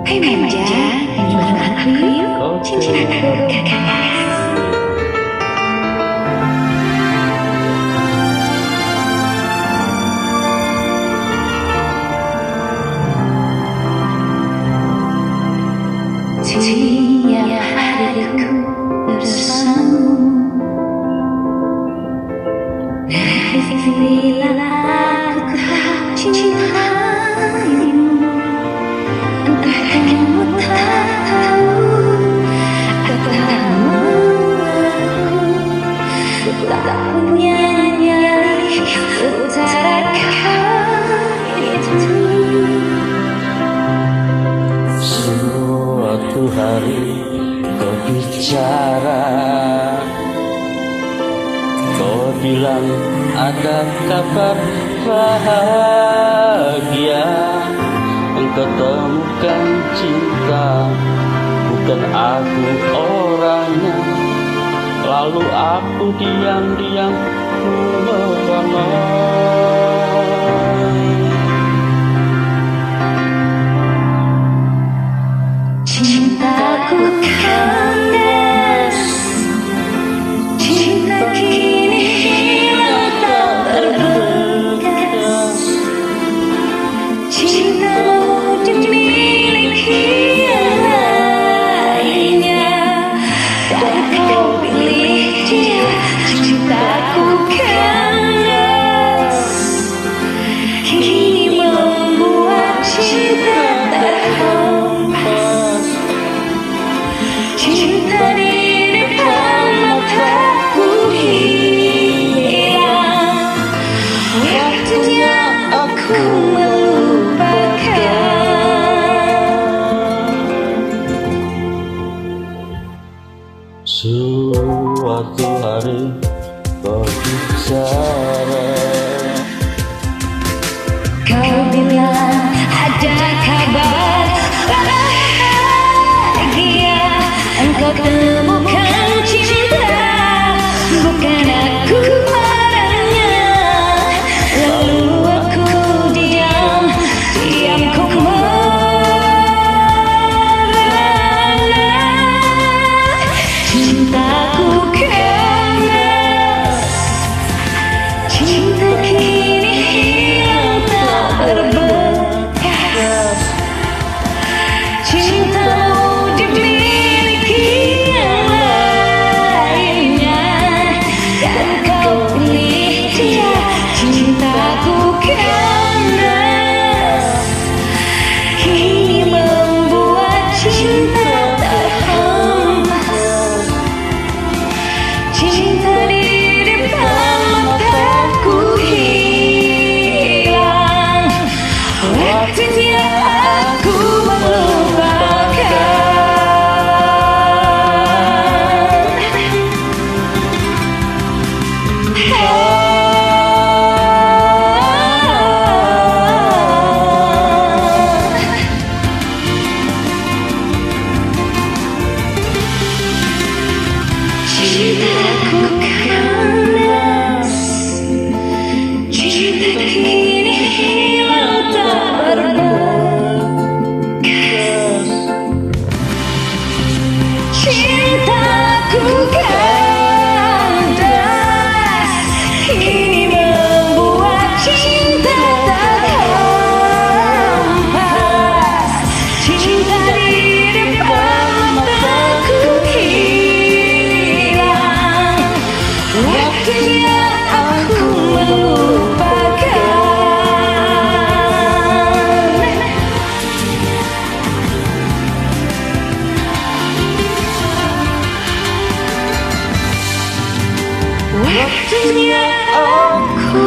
Hai manja, nyanyi bareng aku yuk. Cintaku, Kandas. Tiap hariku bersamamu, dari bila aku tak cintaimu. Entah kamu tak tahu atau aku tak punya nyali utarakan itu. Suatu hari kau bicara, kau bilang ada kabar bahagia. Engkau temukan cinta, bukan aku orangnya. Lalu aku diam-diam Cintaku kandas, cinta kini hilang tak berbekas. Cintamu dimiliki yang lainnya, dan kau pilih dia. Cintaku kandas, kini membuat cinta terhempas. Cinta di depan mataku hilang, waktunya aku melupakan. Suatu hari kau bicara, Kau bilang ada kabar bahagia. Engkau temukan cinta, bukan aku orangnya. Lalu aku diam ku merana. Cintaku kandas, cinta kini hilang tak berbekas. Cintamu dimiliki yang lainnya, dan kau pilih dia. Cintaku kandas, kini membuat cinta terhempas. Cinta di depan mataku hilang, waktunya aku melupakan. Cintaku kandas, cinta kini hilang tak berbekas. Cintaku kandas, kini membuat cinta terhempas. Cinta di depan mataku hilang, waktunya aku melupakan. Waktunya aku